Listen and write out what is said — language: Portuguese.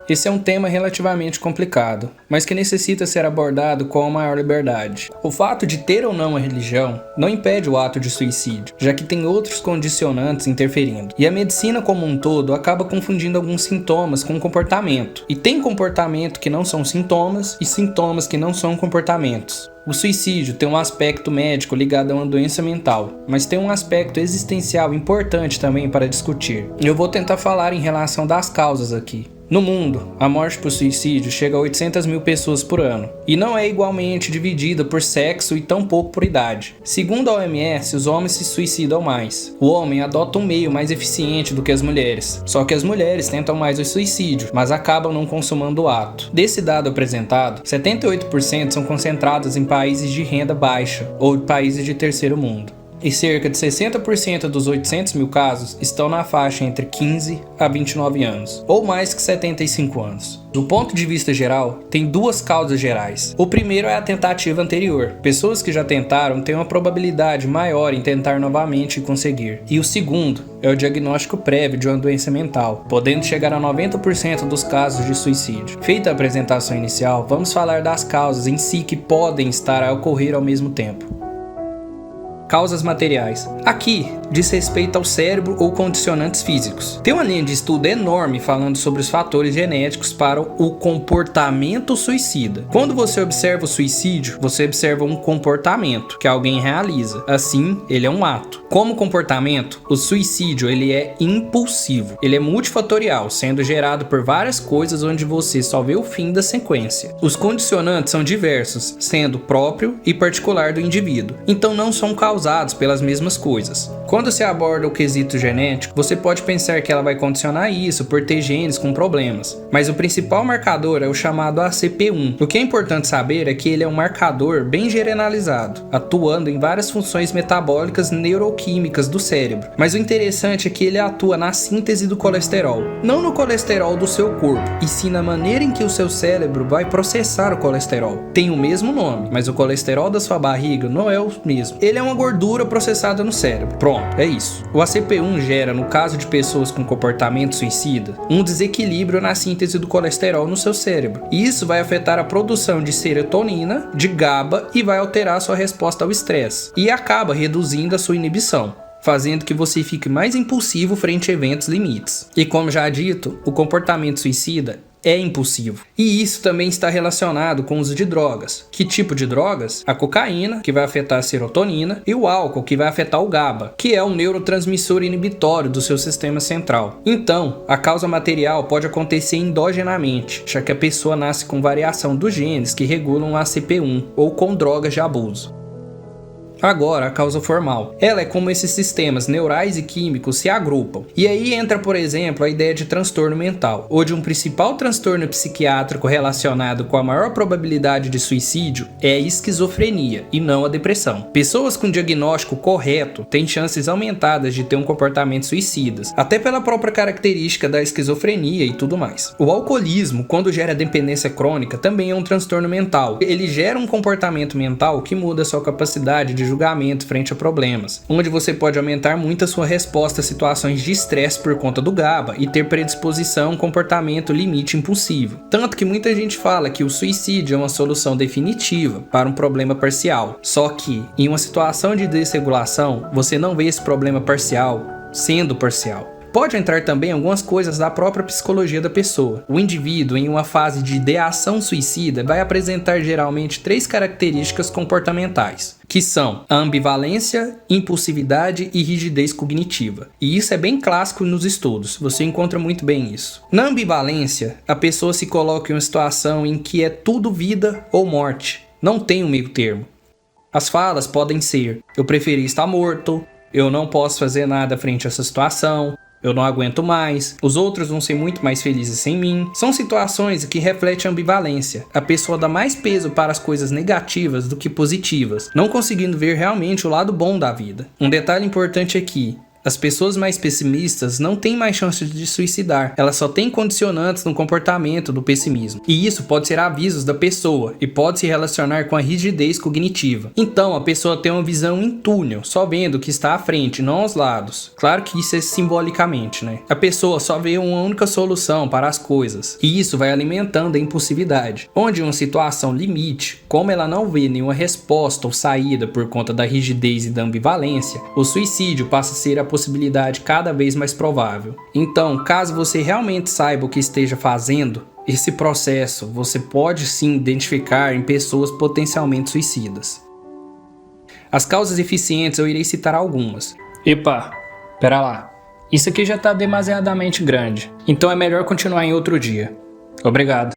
Esse é um tema relativamente complicado, mas que necessita ser abordado com a maior liberdade. O fato de ter ou não a religião não impede o ato de suicídio, já que tem outros condicionantes interferindo. E a medicina como um todo acaba confundindo alguns sintomas com comportamento. E tem comportamento que não são sintomas e sintomas que não são comportamentos. O suicídio tem um aspecto médico ligado a uma doença mental, mas tem um aspecto existencial importante também para discutir. Eu vou tentar falar em relação das causas aqui. No mundo, a morte por suicídio chega a 800 mil pessoas por ano, e não é igualmente dividida por sexo e tampouco por idade. Segundo a OMS, os homens se suicidam mais. O homem adota um meio mais eficiente do que as mulheres, só que as mulheres tentam mais o suicídio, mas acabam não consumando o ato. Desse dado apresentado, 78% são concentrados em países de renda baixa ou países de terceiro mundo. E cerca de 60% dos 800 mil casos estão na faixa entre 15 a 29 anos, ou mais que 75 anos. Do ponto de vista geral, tem duas causas gerais. O primeiro é a tentativa anterior. Pessoas que já tentaram têm uma probabilidade maior em tentar novamente e conseguir. E o segundo é o diagnóstico prévio de uma doença mental, podendo chegar a 90% dos casos de suicídio. Feita a apresentação inicial, vamos falar das causas em si que podem estar a ocorrer ao mesmo tempo. Causas materiais. Aqui diz respeito ao cérebro ou condicionantes físicos. Tem uma linha de estudo enorme falando sobre os fatores genéticos para o comportamento suicida. Quando você observa o suicídio, você observa um comportamento que alguém realiza. Assim, ele é um ato. Como comportamento, o suicídio ele é impulsivo. Ele é multifatorial, sendo gerado por várias coisas onde você só vê o fim da sequência. Os condicionantes são diversos, sendo próprio e particular do indivíduo. Então não são causados pelas mesmas coisas. Quando se aborda o quesito genético, você pode pensar que ela vai condicionar isso por ter genes com problemas, mas o principal marcador é o chamado ACP1. O que é importante saber é que ele é um marcador bem generalizado, atuando em várias funções metabólicas neuroquímicas do cérebro, mas o interessante é que ele atua na síntese do colesterol, não no colesterol do seu corpo, e sim na maneira em que o seu cérebro vai processar o colesterol. Tem o mesmo nome, mas o colesterol da sua barriga não é o mesmo. Ele é uma gordura processada no cérebro. Pronto, é isso. O ACP1 gera, no caso de pessoas com comportamento suicida, um desequilíbrio na síntese do colesterol no seu cérebro. E isso vai afetar a produção de serotonina, de GABA e vai alterar sua resposta ao estresse. E acaba reduzindo a sua inibição, fazendo que você fique mais impulsivo frente a eventos limites. E como já dito, o comportamento suicida é impulsivo. E isso também está relacionado com o uso de drogas. Que tipo de drogas? A cocaína, que vai afetar a serotonina, e o álcool, que vai afetar o GABA, que é um neurotransmissor inibitório do seu sistema central. Então, a causa material pode acontecer endogenamente, já que a pessoa nasce com variação dos genes que regulam o ACP1 ou com drogas de abuso. Agora, a causa formal. Ela é como esses sistemas neurais e químicos se agrupam. E aí entra, por exemplo, a ideia de transtorno mental, ou de um principal transtorno psiquiátrico relacionado com a maior probabilidade de suicídio é a esquizofrenia, e não a depressão. Pessoas com diagnóstico correto têm chances aumentadas de ter um comportamento suicida, até pela própria característica da esquizofrenia e tudo mais. O alcoolismo, quando gera dependência crônica, também é um transtorno mental. Ele gera um comportamento mental que muda a sua capacidade de julgamento frente a problemas, onde você pode aumentar muito a sua resposta a situações de estresse por conta do GABA e ter predisposição a um comportamento limite impulsivo. Tanto que muita gente fala que o suicídio é uma solução definitiva para um problema parcial. Só que, em uma situação de desregulação, você não vê esse problema parcial sendo parcial. Pode entrar também algumas coisas da própria psicologia da pessoa. O indivíduo, em uma fase de ideação suicida, vai apresentar geralmente 3 características comportamentais, que são a ambivalência, impulsividade e rigidez cognitiva. E isso é bem clássico nos estudos, você encontra muito bem isso. Na ambivalência, a pessoa se coloca em uma situação em que é tudo vida ou morte, não tem um meio termo. As falas podem ser: eu preferi estar morto, eu não posso fazer nada frente a essa situação, eu não aguento mais, os outros vão ser muito mais felizes sem mim. São situações que refletem a ambivalência. A pessoa dá mais peso para as coisas negativas do que positivas, não conseguindo ver realmente o lado bom da vida. Um detalhe importante é que As pessoas mais pessimistas não têm mais chance de suicidar, elas só têm condicionantes no comportamento do pessimismo. E isso pode ser avisos da pessoa e pode se relacionar com a rigidez cognitiva. Então a pessoa tem uma visão em túnel, só vendo o que está à frente, não aos lados. Claro que isso é simbolicamente, né? A pessoa só vê uma única solução para as coisas, e isso vai alimentando a impulsividade. Onde uma situação limite, como ela não vê nenhuma resposta ou saída por conta da rigidez e da ambivalência, o suicídio passa a ser a possibilidade cada vez mais provável. Então, caso você realmente saiba o que esteja fazendo, esse processo você pode sim identificar em pessoas potencialmente suicidas. As causas eficientes eu irei citar algumas. Epa, pera lá. Isso aqui já está demasiadamente grande, então é melhor continuar em outro dia. Obrigado.